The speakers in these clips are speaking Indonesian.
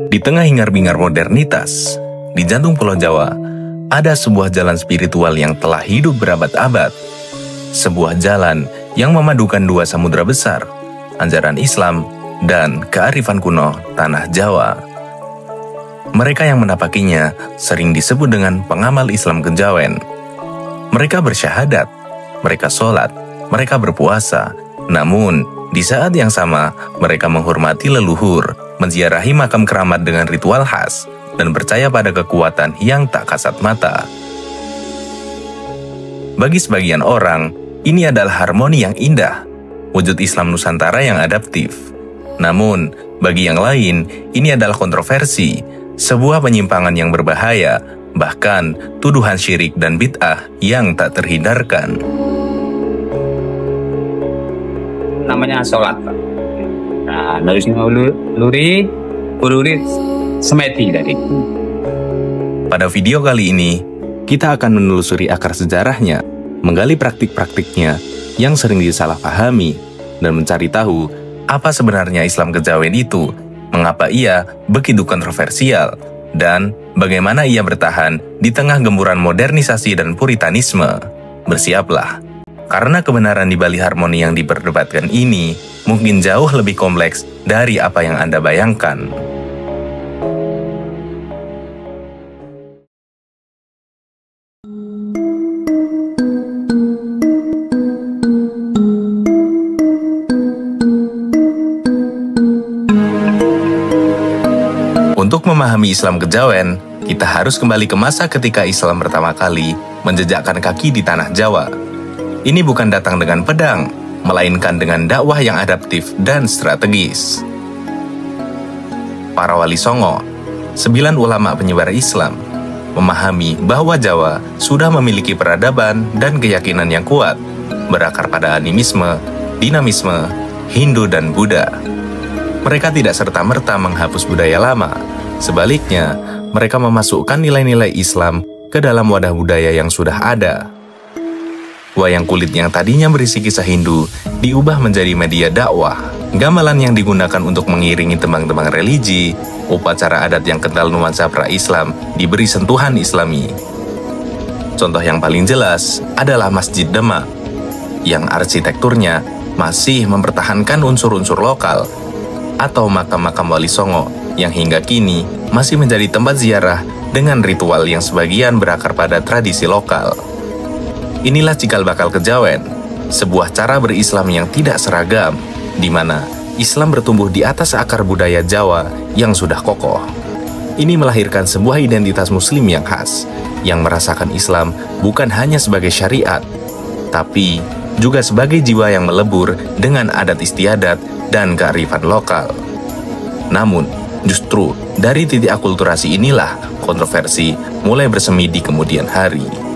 Di tengah hingar-bingar modernitas, di jantung Pulau Jawa, ada sebuah jalan spiritual yang telah hidup berabad-abad. Sebuah jalan yang memadukan dua samudera besar, ajaran Islam dan kearifan kuno tanah Jawa. Mereka yang menapakinya sering disebut dengan pengamal Islam Kejawen. Mereka bersyahadat, mereka sholat, mereka berpuasa. Namun, di saat yang sama, mereka menghormati leluhur, menziarahi makam keramat dengan ritual khas, dan percaya pada kekuatan yang tak kasat mata. Bagi sebagian orang, ini adalah harmoni yang indah, wujud Islam Nusantara yang adaptif. Namun, bagi yang lain, ini adalah kontroversi, sebuah penyimpangan yang berbahaya, bahkan tuduhan syirik dan bid'ah yang tak terhindarkan. Namanya sholat, Pak. Nah, luri semeti dari. Pada video kali ini, kita akan menelusuri akar sejarahnya, menggali praktik-praktiknya yang sering disalahpahami, dan mencari tahu apa sebenarnya Islam Kejawen itu, mengapa ia begitu kontroversial, dan bagaimana ia bertahan di tengah gempuran modernisasi dan puritanisme. Bersiaplah, karena kebenaran di balik harmoni yang diperdebatkan ini mungkin jauh lebih kompleks dari apa yang Anda bayangkan. Untuk memahami Islam Kejawen, kita harus kembali ke masa ketika Islam pertama kali menjejakkan kaki di tanah Jawa. Ini bukan datang dengan pedang, melainkan dengan dakwah yang adaptif dan strategis. Para wali songo, 9 ulama penyebar Islam, memahami bahwa Jawa sudah memiliki peradaban dan keyakinan yang kuat, berakar pada animisme, dinamisme, Hindu dan Buddha. Mereka tidak serta-merta menghapus budaya lama. Sebaliknya, mereka memasukkan nilai-nilai Islam ke dalam wadah budaya yang sudah ada. Wayang kulit yang tadinya berisi kisah Hindu diubah menjadi media dakwah. Gamelan yang digunakan untuk mengiringi tembang-tembang religi, upacara adat yang kental nuansa pra-Islam diberi sentuhan Islami. Contoh yang paling jelas adalah Masjid Demak, yang arsitekturnya masih mempertahankan unsur-unsur lokal, atau makam-makam wali songo yang hingga kini masih menjadi tempat ziarah dengan ritual yang sebagian berakar pada tradisi lokal. Inilah cikal bakal Kejawen, sebuah cara berislam yang tidak seragam, di mana Islam bertumbuh di atas akar budaya Jawa yang sudah kokoh. Ini melahirkan sebuah identitas Muslim yang khas, yang merasakan Islam bukan hanya sebagai syariat, tapi juga sebagai jiwa yang melebur dengan adat istiadat dan kearifan lokal. Namun, justru dari titik akulturasi inilah kontroversi mulai bersemi di kemudian hari.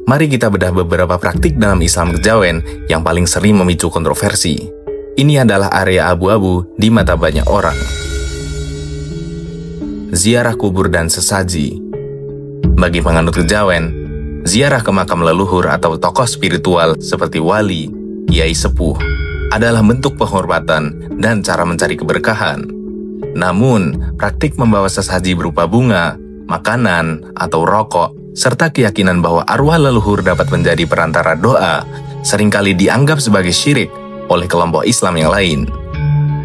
Mari kita bedah beberapa praktik dalam Islam Kejawen yang paling sering memicu kontroversi. Ini adalah area abu-abu di mata banyak orang. Ziarah kubur dan sesaji. Bagi penganut Kejawen, ziarah ke makam leluhur atau tokoh spiritual seperti wali, kiai sepuh, adalah bentuk penghormatan dan cara mencari keberkahan. Namun, praktik membawa sesaji berupa bunga, makanan, atau rokok, serta keyakinan bahwa arwah leluhur dapat menjadi perantara doa, seringkali dianggap sebagai syirik oleh kelompok Islam yang lain.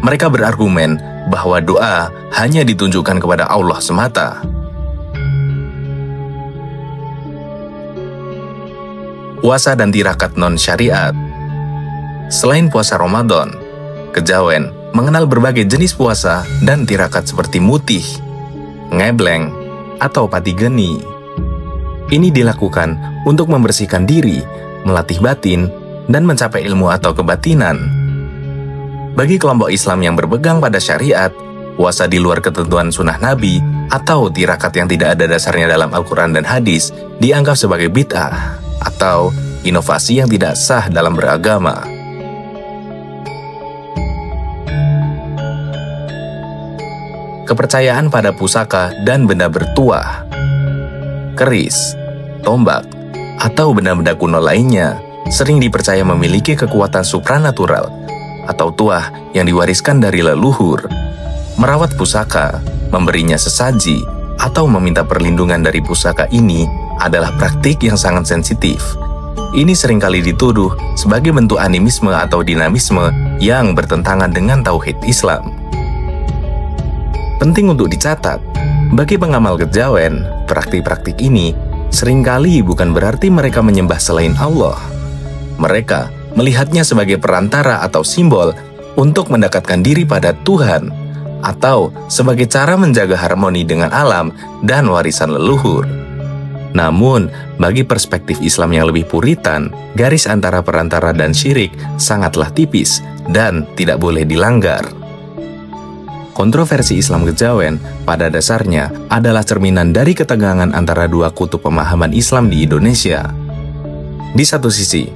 Mereka berargumen bahwa doa hanya ditunjukkan kepada Allah semata. Puasa dan tirakat non-syariat. Selain puasa Ramadan, Kejawen mengenal berbagai jenis puasa dan tirakat seperti mutih, ngebleng, atau pati geni. Ini dilakukan untuk membersihkan diri, melatih batin, dan mencapai ilmu atau kebatinan. Bagi kelompok Islam yang berpegang pada syariat, puasa di luar ketentuan sunnah Nabi, atau tirakat yang tidak ada dasarnya dalam Al-Quran dan hadis, dianggap sebagai bid'ah, atau inovasi yang tidak sah dalam beragama. kepercayaan pada pusaka dan benda bertuah, keris, tombak, atau benda-benda kuno lainnya sering dipercaya memiliki kekuatan supranatural atau tuah yang diwariskan dari leluhur. Merawat pusaka, memberinya sesaji, atau meminta perlindungan dari pusaka ini adalah praktik yang sangat sensitif. Ini seringkali dituduh sebagai bentuk animisme atau dinamisme yang bertentangan dengan tauhid Islam. Penting untuk dicatat, bagi pengamal kejawen, praktik-praktik ini seringkali bukan berarti mereka menyembah selain Allah. Mereka melihatnya sebagai perantara atau simbol untuk mendekatkan diri pada Tuhan, atau sebagai cara menjaga harmoni dengan alam dan warisan leluhur. Namun, bagi perspektif Islam yang lebih puritan, garis antara perantara dan syirik sangatlah tipis dan tidak boleh dilanggar. Kontroversi Islam kejawen pada dasarnya adalah cerminan dari ketegangan antara dua kutub pemahaman Islam di Indonesia. Di satu sisi,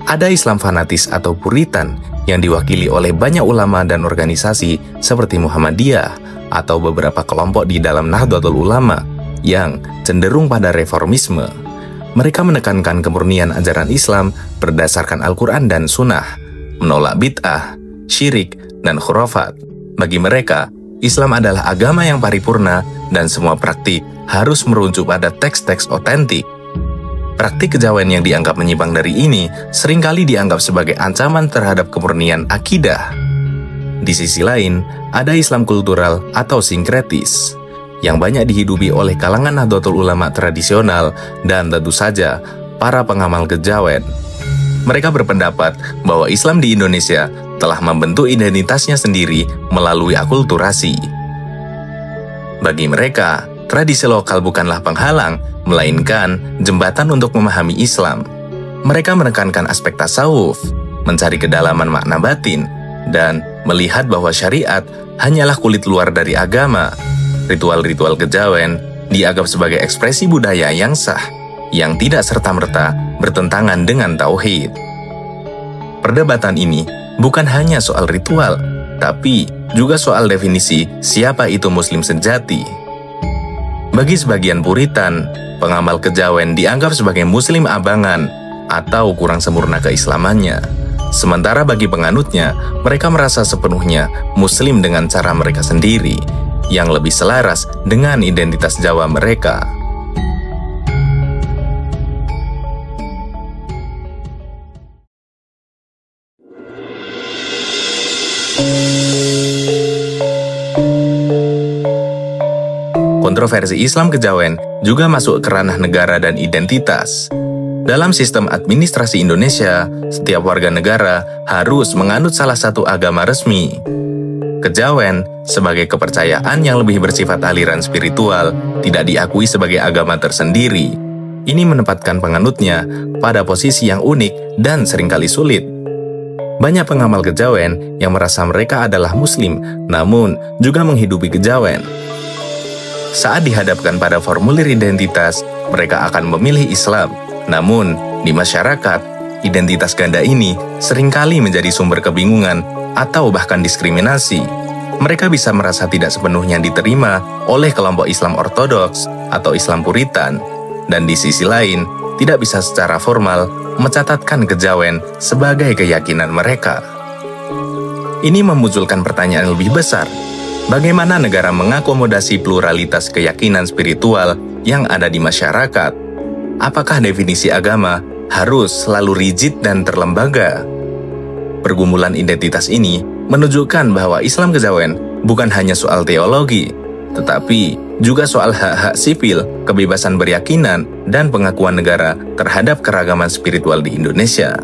ada Islam fanatis atau puritan yang diwakili oleh banyak ulama dan organisasi seperti Muhammadiyah atau beberapa kelompok di dalam Nahdlatul Ulama yang cenderung pada reformisme. Mereka menekankan kemurnian ajaran Islam berdasarkan Al-Quran dan Sunnah, menolak bid'ah, syirik, dan khurafat. Bagi mereka, Islam adalah agama yang paripurna dan semua praktik harus merujuk pada teks-teks otentik. Praktik kejawen yang dianggap menyimpang dari ini seringkali dianggap sebagai ancaman terhadap kemurnian akidah. Di sisi lain, ada Islam kultural atau sinkretis yang banyak dihidupi oleh kalangan Nahdlatul Ulama tradisional dan tentu saja para pengamal kejawen. Mereka berpendapat bahwa Islam di Indonesia telah membentuk identitasnya sendiri melalui akulturasi. Bagi mereka, tradisi lokal bukanlah penghalang, melainkan jembatan untuk memahami Islam. Mereka menekankan aspek tasawuf, mencari kedalaman makna batin, dan melihat bahwa syariat hanyalah kulit luar dari agama. Ritual-ritual kejawen dianggap sebagai ekspresi budaya yang sah, yang tidak serta-merta bertentangan dengan tauhid. Perdebatan ini bukan hanya soal ritual, tapi juga soal definisi siapa itu Muslim sejati. Bagi sebagian puritan, pengamal kejawen dianggap sebagai Muslim abangan atau kurang sempurna keislamannya. Sementara bagi penganutnya, mereka merasa sepenuhnya Muslim dengan cara mereka sendiri, yang lebih selaras dengan identitas Jawa mereka. Kontroversi Islam kejawen juga masuk ke ranah negara dan identitas. Dalam sistem administrasi Indonesia, setiap warga negara harus menganut salah satu agama resmi. Kejawen, sebagai kepercayaan yang lebih bersifat aliran spiritual, tidak diakui sebagai agama tersendiri. Ini menempatkan penganutnya pada posisi yang unik dan seringkali sulit. Banyak pengamal kejawen yang merasa mereka adalah Muslim, namun juga menghidupi kejawen. Saat dihadapkan pada formulir identitas, mereka akan memilih Islam. Namun, di masyarakat, identitas ganda ini seringkali menjadi sumber kebingungan atau bahkan diskriminasi. Mereka bisa merasa tidak sepenuhnya diterima oleh kelompok Islam Ortodoks atau Islam Puritan, dan di sisi lain, tidak bisa secara formal mencatatkan kejawen sebagai keyakinan mereka. Ini memunculkan pertanyaan lebih besar. Bagaimana negara mengakomodasi pluralitas keyakinan spiritual yang ada di masyarakat? Apakah definisi agama harus selalu rigid dan terlembaga? Pergumulan identitas ini menunjukkan bahwa Islam kejawen bukan hanya soal teologi, tetapi juga soal hak-hak sipil, kebebasan berkeyakinan, dan pengakuan negara terhadap keragaman spiritual di Indonesia.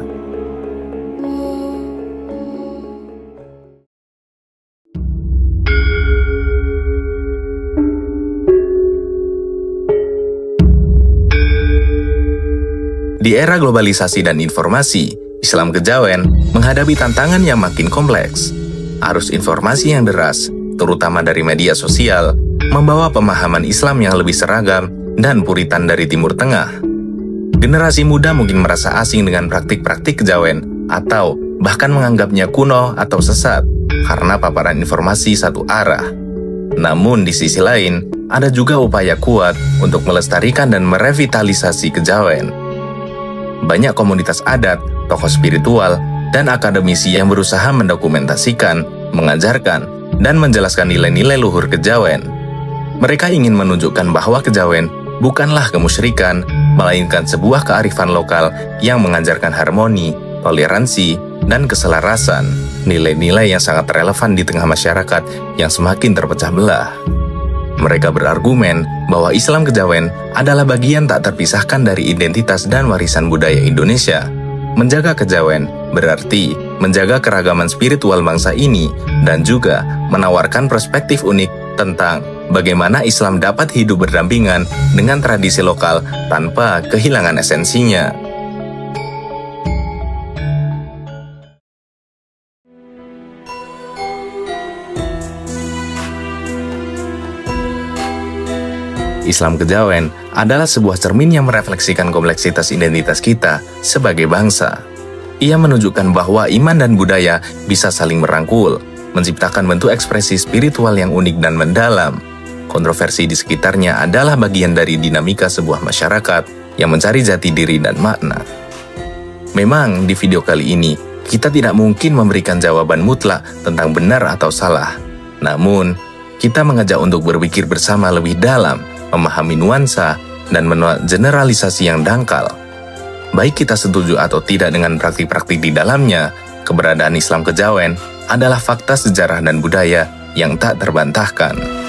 Di era globalisasi dan informasi, Islam kejawen menghadapi tantangan yang makin kompleks. Arus informasi yang deras, terutama dari media sosial, membawa pemahaman Islam yang lebih seragam dan puritan dari Timur Tengah. Generasi muda mungkin merasa asing dengan praktik-praktik kejawen atau bahkan menganggapnya kuno atau sesat karena paparan informasi satu arah. Namun di sisi lain, ada juga upaya kuat untuk melestarikan dan merevitalisasi kejawen. Banyak komunitas adat, tokoh spiritual, dan akademisi yang berusaha mendokumentasikan, mengajarkan, dan menjelaskan nilai-nilai luhur kejawen. Mereka ingin menunjukkan bahwa kejawen bukanlah kemusyrikan, melainkan sebuah kearifan lokal yang mengajarkan harmoni, toleransi, dan keselarasan, nilai-nilai yang sangat relevan di tengah masyarakat yang semakin terpecah belah. Mereka berargumen bahwa Islam kejawen adalah bagian tak terpisahkan dari identitas dan warisan budaya Indonesia. Menjaga kejawen berarti menjaga keragaman spiritual bangsa ini dan juga menawarkan perspektif unik tentang bagaimana Islam dapat hidup berdampingan dengan tradisi lokal tanpa kehilangan esensinya. Islam kejawen adalah sebuah cermin yang merefleksikan kompleksitas identitas kita sebagai bangsa. Ia menunjukkan bahwa iman dan budaya bisa saling merangkul, menciptakan bentuk ekspresi spiritual yang unik dan mendalam. Kontroversi di sekitarnya adalah bagian dari dinamika sebuah masyarakat yang mencari jati diri dan makna. Memang di video kali ini, kita tidak mungkin memberikan jawaban mutlak tentang benar atau salah. Namun, kita mengajak untuk berpikir bersama lebih dalam, memahami nuansa, dan menolak generalisasi yang dangkal. Baik kita setuju atau tidak dengan praktik-praktik di dalamnya, keberadaan Islam kejawen adalah fakta sejarah dan budaya yang tak terbantahkan.